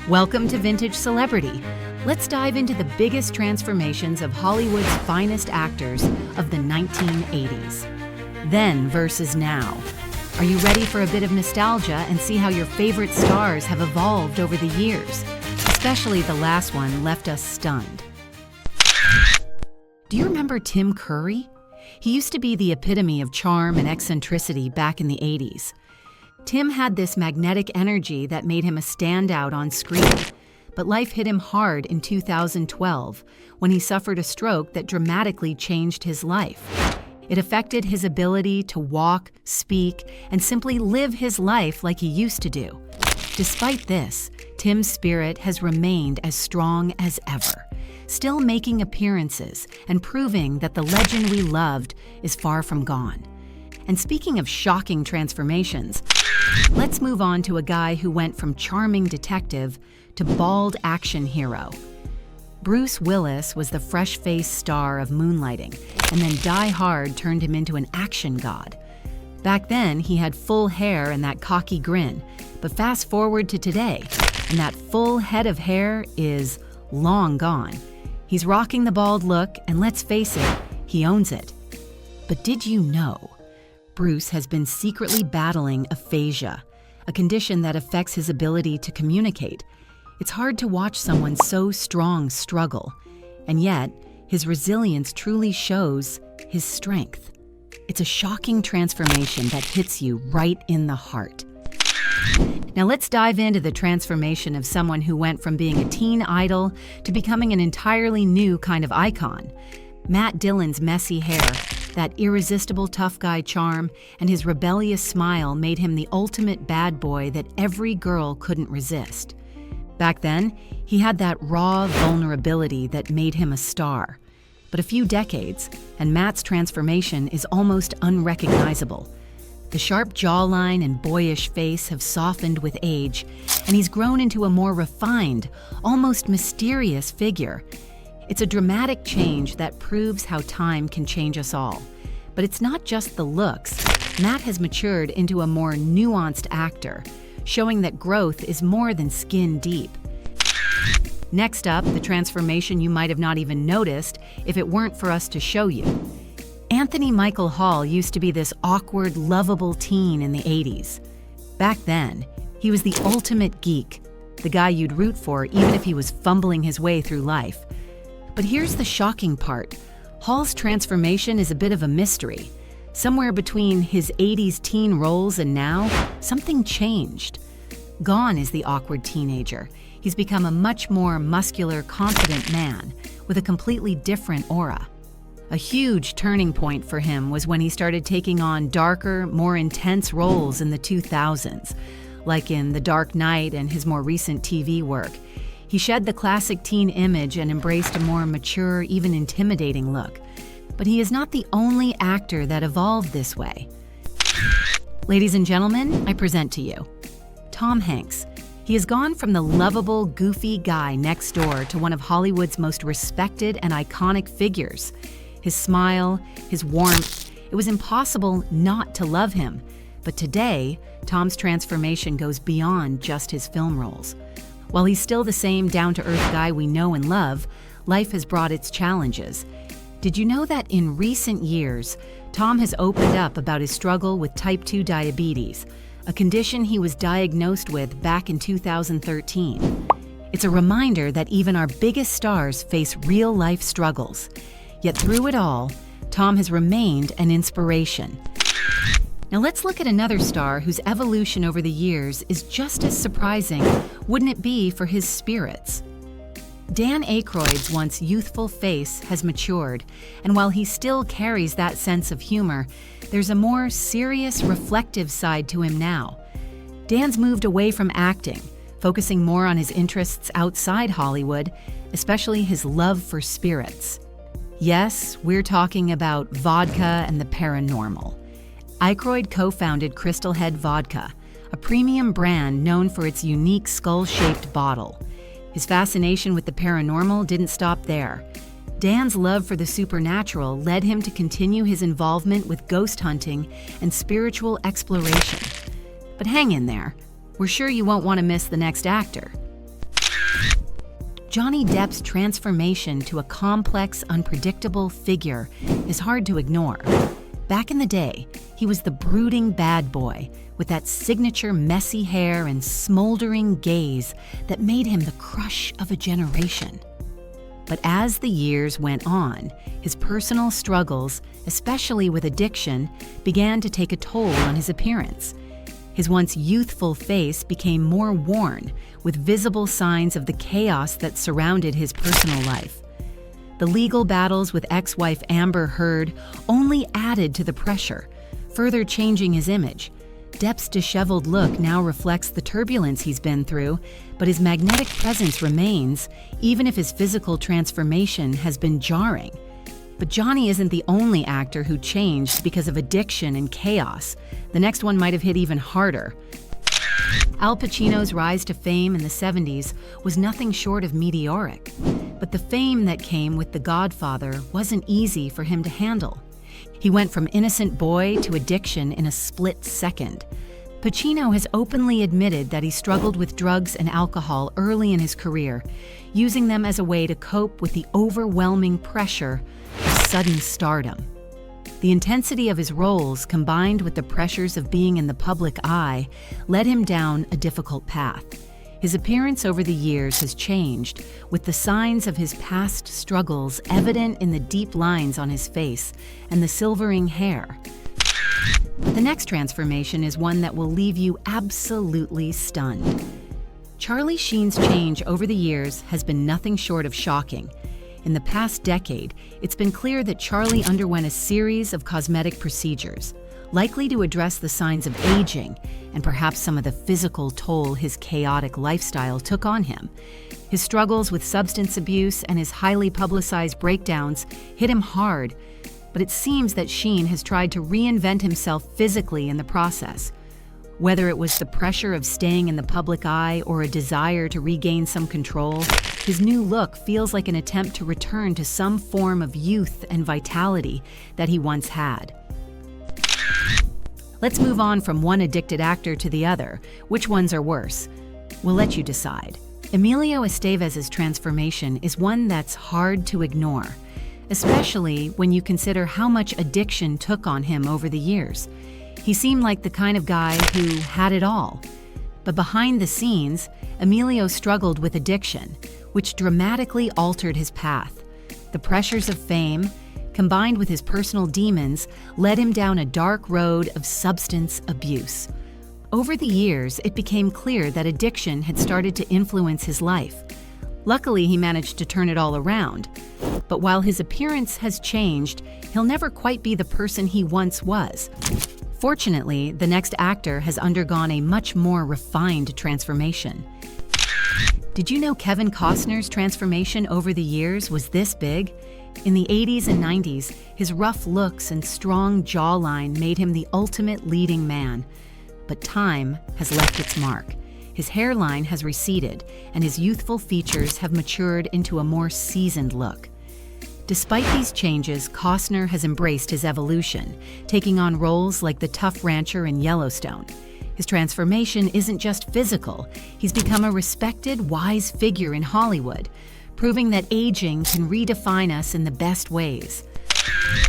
Welcome to Vintage Celebrity. Let's dive into the biggest transformations of Hollywood's finest actors of the 1980s. Then versus now. Are you ready for a bit of nostalgia and see how your favorite stars have evolved over the years? Especially the last one left us stunned. Do you remember Tim Curry? He used to be the epitome of charm and eccentricity back in the 80s. Tim had this magnetic energy that made him a standout on screen, but life hit him hard in 2012 when he suffered a stroke that dramatically changed his life. It affected his ability to walk, speak, and simply live his life like he used to do. Despite this, Tim's spirit has remained as strong as ever, still making appearances and proving that the legend we loved is far from gone. And speaking of shocking transformations, let's move on to a guy who went from charming detective to bald action hero. Bruce Willis was the fresh-faced star of Moonlighting, and then Die Hard turned him into an action god. Back then, he had full hair and that cocky grin, but fast forward to today, and that full head of hair is long gone. He's rocking the bald look, and let's face it, he owns it. But did you know Bruce has been secretly battling aphasia, a condition that affects his ability to communicate? It's hard to watch someone so strong struggle, and yet his resilience truly shows his strength. It's a shocking transformation that hits you right in the heart. Now let's dive into the transformation of someone who went from being a teen idol to becoming an entirely new kind of icon. Matt Dillon's messy hair, that irresistible tough guy charm, and his rebellious smile made him the ultimate bad boy that every girl couldn't resist. Back then, he had that raw vulnerability that made him a star. But a few decades, and Matt's transformation is almost unrecognizable. The sharp jawline and boyish face have softened with age, and he's grown into a more refined, almost mysterious figure. It's a dramatic change that proves how time can change us all. But it's not just the looks. Matt has matured into a more nuanced actor, showing that growth is more than skin deep. Next up, the transformation you might have not even noticed if it weren't for us to show you. Anthony Michael Hall used to be this awkward, lovable teen in the 80s. Back then, he was the ultimate geek, the guy you'd root for even if he was fumbling his way through life. But here's the shocking part. Hall's transformation is a bit of a mystery. Somewhere between his 80s teen roles and now, something changed. Gone is the awkward teenager. He's become a much more muscular, confident man with a completely different aura. A huge turning point for him was when he started taking on darker, more intense roles in the 2000s, like in The Dark Knight and his more recent TV work. He shed the classic teen image and embraced a more mature, even intimidating look. But he is not the only actor that evolved this way. Ladies and gentlemen, I present to you Tom Hanks. He has gone from the lovable, goofy guy next door to one of Hollywood's most respected and iconic figures. His smile, his warmth, it was impossible not to love him. But today, Tom's transformation goes beyond just his film roles. While he's still the same down-to-earth guy we know and love, life has brought its challenges. Did you know that in recent years, Tom has opened up about his struggle with type 2 diabetes, a condition he was diagnosed with back in 2013? It's a reminder that even our biggest stars face real-life struggles. Yet through it all, Tom has remained an inspiration. Now let's look at another star whose evolution over the years is just as surprising, wouldn't it be, for his spirits? Dan Aykroyd's once youthful face has matured, and while he still carries that sense of humor, there's a more serious, reflective side to him now. Dan's moved away from acting, focusing more on his interests outside Hollywood, especially his love for spirits. Yes, we're talking about vodka and the paranormal. Aykroyd co-founded Crystal Head Vodka, a premium brand known for its unique skull-shaped bottle. His fascination with the paranormal didn't stop there. Dan's love for the supernatural led him to continue his involvement with ghost hunting and spiritual exploration. But hang in there. We're sure you won't want to miss the next actor. Johnny Depp's transformation to a complex, unpredictable figure is hard to ignore. Back in the day, he was the brooding bad boy with that signature messy hair and smoldering gaze that made him the crush of a generation. But as the years went on, his personal struggles, especially with addiction, began to take a toll on his appearance. His once youthful face became more worn, with visible signs of the chaos that surrounded his personal life. The legal battles with ex-wife Amber Heard only added to the pressure, further changing his image. Depp's disheveled look now reflects the turbulence he's been through, but his magnetic presence remains, even if his physical transformation has been jarring. But Johnny isn't the only actor who changed because of addiction and chaos. The next one might have hit even harder. Al Pacino's rise to fame in the 70s was nothing short of meteoric. But the fame that came with The Godfather wasn't easy for him to handle. He went from innocent boy to addiction in a split second. Pacino has openly admitted that he struggled with drugs and alcohol early in his career, using them as a way to cope with the overwhelming pressure of sudden stardom. The intensity of his roles, combined with the pressures of being in the public eye, led him down a difficult path. His appearance over the years has changed, with the signs of his past struggles evident in the deep lines on his face and the silvering hair. The next transformation is one that will leave you absolutely stunned. Charlie Sheen's change over the years has been nothing short of shocking. In the past decade, it's been clear that Charlie underwent a series of cosmetic procedures, likely to address the signs of aging and perhaps some of the physical toll his chaotic lifestyle took on him. His struggles with substance abuse and his highly publicized breakdowns hit him hard, but it seems that Sheen has tried to reinvent himself physically in the process. Whether it was the pressure of staying in the public eye or a desire to regain some control, his new look feels like an attempt to return to some form of youth and vitality that he once had. Let's move on from one addicted actor to the other. Which ones are worse? We'll let you decide. Emilio Estevez's transformation is one that's hard to ignore, especially when you consider how much addiction took on him over the years. He seemed like the kind of guy who had it all. But behind the scenes, Emilio struggled with addiction, which dramatically altered his path. The pressures of fame, combined with his personal demons, led him down a dark road of substance abuse. Over the years, it became clear that addiction had started to influence his life. Luckily, he managed to turn it all around. But while his appearance has changed, he'll never quite be the person he once was. Fortunately, the next actor has undergone a much more refined transformation. Did you know Kevin Costner's transformation over the years was this big? In the 80s and 90s, his rough looks and strong jawline made him the ultimate leading man. But time has left its mark. His hairline has receded, and his youthful features have matured into a more seasoned look. Despite these changes, Costner has embraced his evolution, taking on roles like the tough rancher in Yellowstone. His transformation isn't just physical. He's become a respected, wise figure in Hollywood, proving that aging can redefine us in the best ways.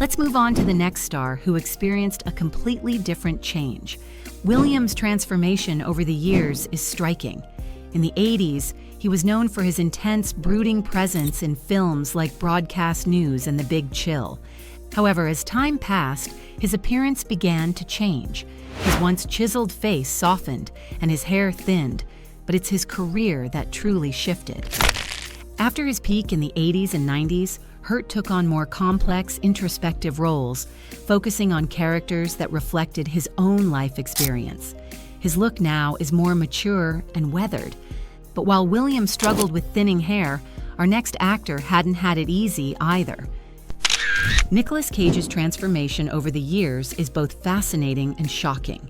Let's move on to the next star who experienced a completely different change. William's transformation over the years is striking. In the 80s, he was known for his intense, brooding presence in films like Broadcast News and The Big Chill. However, as time passed, his appearance began to change. His once chiseled face softened and his hair thinned, but it's his career that truly shifted. After his peak in the 80s and 90s, Hurt took on more complex, introspective roles, focusing on characters that reflected his own life experience. His look now is more mature and weathered. But while William struggled with thinning hair, our next actor hadn't had it easy either. Nicolas Cage's transformation over the years is both fascinating and shocking.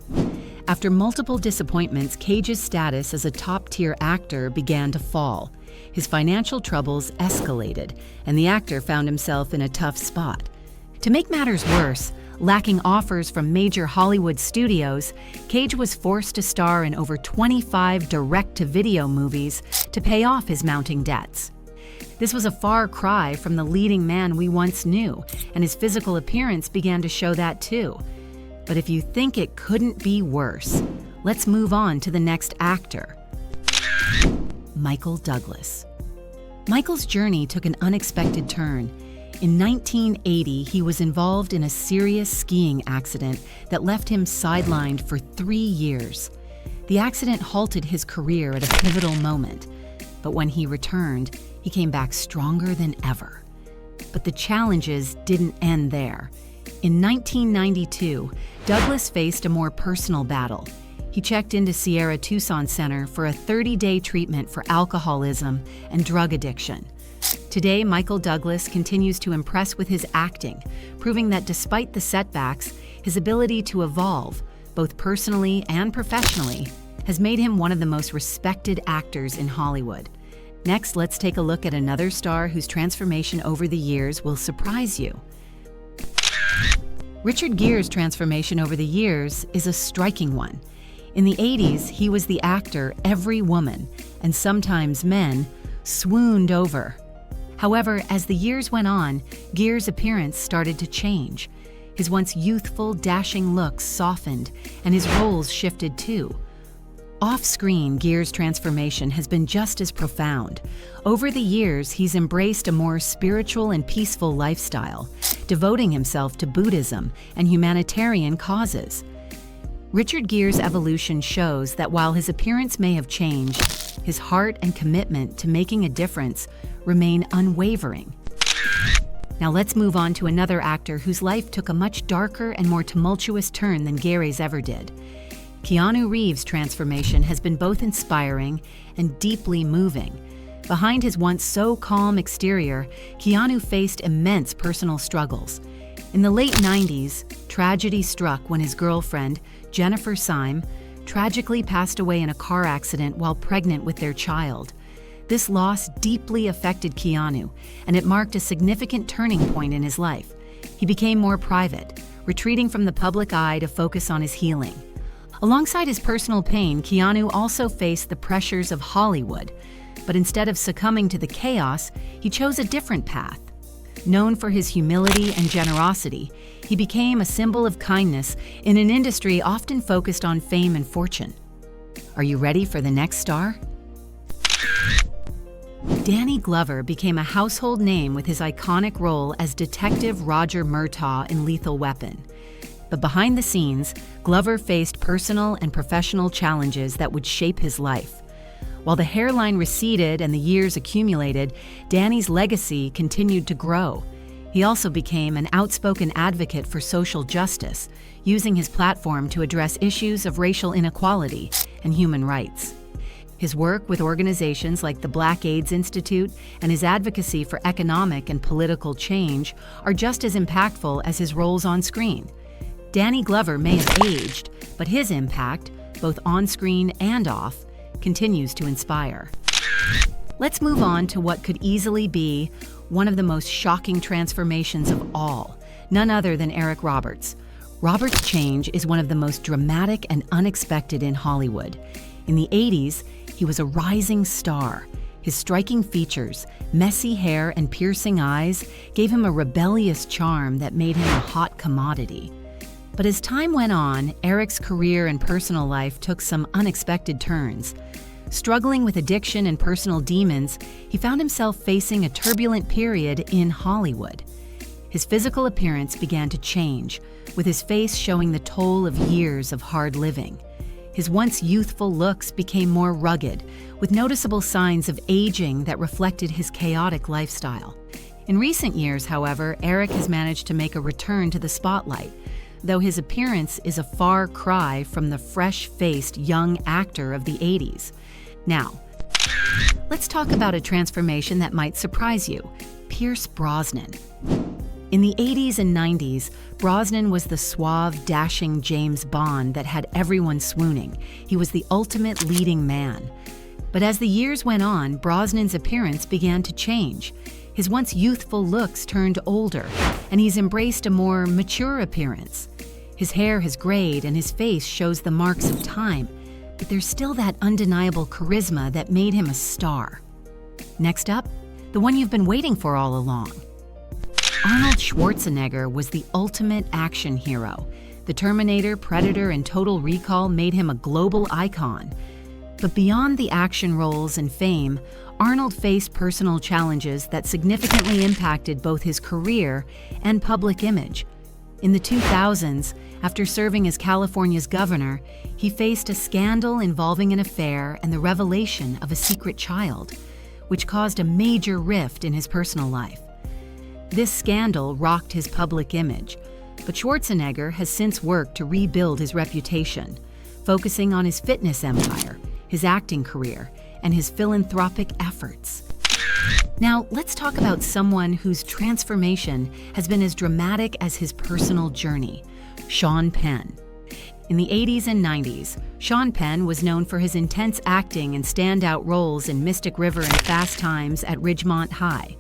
After multiple disappointments, Cage's status as a top-tier actor began to fall. His financial troubles escalated, and the actor found himself in a tough spot. To make matters worse, lacking offers from major Hollywood studios, Cage was forced to star in over 25 direct-to-video movies to pay off his mounting debts. This was a far cry from the leading man we once knew, and his physical appearance began to show that too. But if you think it couldn't be worse, let's move on to the next actor. Michael Douglas. Michael's journey took an unexpected turn. In 1980, he was involved in a serious skiing accident that left him sidelined for 3 years. The accident halted his career at a pivotal moment, but when he returned, he came back stronger than ever. But the challenges didn't end there. In 1992, Douglas faced a more personal battle. He checked into Sierra Tucson Center for a 30-day treatment for alcoholism and drug addiction. Today, Michael Douglas continues to impress with his acting, proving that despite the setbacks, his ability to evolve, both personally and professionally, has made him one of the most respected actors in Hollywood. Next, let's take a look at another star whose transformation over the years will surprise you. Richard Gere's transformation over the years is a striking one. In the 80s, he was the actor every woman, and sometimes men, swooned over. However, as the years went on, Gere's appearance started to change. His once youthful, dashing looks softened, and his roles shifted too. Off-screen, Gere's transformation has been just as profound. Over the years, he's embraced a more spiritual and peaceful lifestyle, devoting himself to Buddhism and humanitarian causes. Richard Gere's evolution shows that while his appearance may have changed, his heart and commitment to making a difference remain unwavering. Now let's move on to another actor whose life took a much darker and more tumultuous turn than Gere's ever did. Keanu Reeves' transformation has been both inspiring and deeply moving. Behind his once so calm exterior, Keanu faced immense personal struggles. In the late 90s, tragedy struck when his girlfriend, Jennifer Syme, tragically passed away in a car accident while pregnant with their child. This loss deeply affected Keanu, and it marked a significant turning point in his life. He became more private, retreating from the public eye to focus on his healing. Alongside his personal pain, Keanu also faced the pressures of Hollywood, but instead of succumbing to the chaos, he chose a different path. Known for his humility and generosity, he became a symbol of kindness in an industry often focused on fame and fortune. Are you ready for the next star? Danny Glover became a household name with his iconic role as Detective Roger Murtaugh in Lethal Weapon. But behind the scenes, Glover faced personal and professional challenges that would shape his life. While the hairline receded and the years accumulated, Danny's legacy continued to grow. He also became an outspoken advocate for social justice, using his platform to address issues of racial inequality and human rights. His work with organizations like the Black AIDS Institute and his advocacy for economic and political change are just as impactful as his roles on screen. Danny Glover may have aged, but his impact, both on screen and off, continues to inspire. Let's move on to what could easily be one of the most shocking transformations of all, none other than Eric Roberts. Roberts' change is one of the most dramatic and unexpected in Hollywood. In the 80s, he was a rising star. His striking features, messy hair, and piercing eyes gave him a rebellious charm that made him a hot commodity. But as time went on, Eric's career and personal life took some unexpected turns. Struggling with addiction and personal demons, he found himself facing a turbulent period in Hollywood. His physical appearance began to change, with his face showing the toll of years of hard living. His once youthful looks became more rugged, with noticeable signs of aging that reflected his chaotic lifestyle. In recent years, however, Eric has managed to make a return to the spotlight, though his appearance is a far cry from the fresh-faced young actor of the 80s. Now, let's talk about a transformation that might surprise you: Pierce Brosnan. In the 80s and 90s, Brosnan was the suave, dashing James Bond that had everyone swooning. He was the ultimate leading man. But as the years went on, Brosnan's appearance began to change. His once youthful looks turned older, and he's embraced a more mature appearance. His hair has grayed and his face shows the marks of time, but there's still that undeniable charisma that made him a star. Next up, the one you've been waiting for all along. Arnold Schwarzenegger was the ultimate action hero. The Terminator, Predator, and Total Recall made him a global icon. But beyond the action roles and fame, Arnold faced personal challenges that significantly impacted both his career and public image. In the 2000s, after serving as California's governor, he faced a scandal involving an affair and the revelation of a secret child, which caused a major rift in his personal life. This scandal rocked his public image, but Schwarzenegger has since worked to rebuild his reputation, focusing on his fitness empire, his acting career, and his philanthropic efforts. Now, let's talk about someone whose transformation has been as dramatic as his personal journey, Sean Penn. In the 80s and 90s, Sean Penn was known for his intense acting and standout roles in Mystic River and Fast Times at Ridgemont High.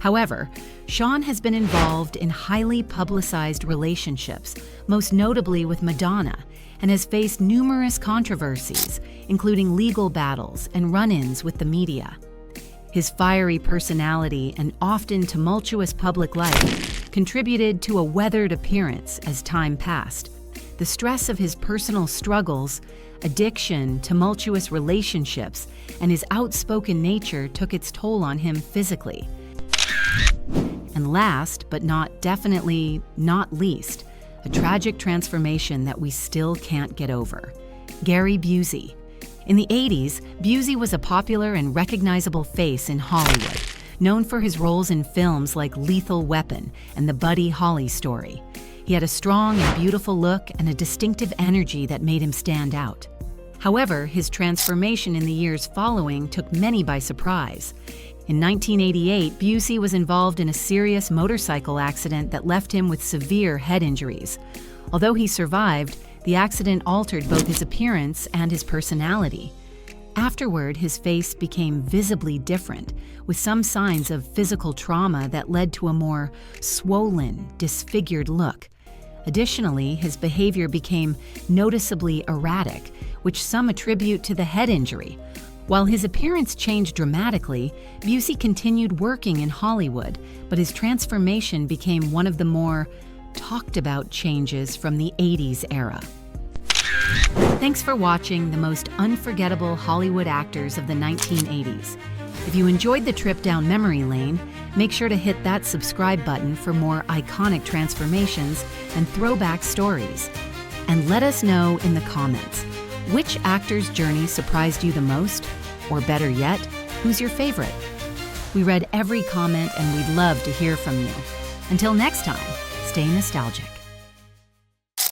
However, Sean has been involved in highly publicized relationships, most notably with Madonna, and has faced numerous controversies, including legal battles and run-ins with the media. His fiery personality and often tumultuous public life contributed to a weathered appearance as time passed. The stress of his personal struggles, addiction, tumultuous relationships, and his outspoken nature took its toll on him physically. And last, but definitely not least, a tragic transformation that we still can't get over. Gary Busey. In the 80s, Busey was a popular and recognizable face in Hollywood, known for his roles in films like Lethal Weapon and The Buddy Holly Story. He had a strong and beautiful look and a distinctive energy that made him stand out. However, his transformation in the years following took many by surprise. In 1988, Busey was involved in a serious motorcycle accident that left him with severe head injuries. Although he survived, the accident altered both his appearance and his personality. Afterward, his face became visibly different, with some signs of physical trauma that led to a more swollen, disfigured look. Additionally, his behavior became noticeably erratic, which some attribute to the head injury. While his appearance changed dramatically, Busey continued working in Hollywood, but his transformation became one of the more talked about changes from the 80s era. Thanks for watching the most unforgettable Hollywood actors of the 1980s. If you enjoyed the trip down memory lane, make sure to hit that subscribe button for more iconic transformations and throwback stories. And let us know in the comments, which actor's journey surprised you the most? Or better yet, who's your favorite? We read every comment and we'd love to hear from you. Until next time, stay nostalgic.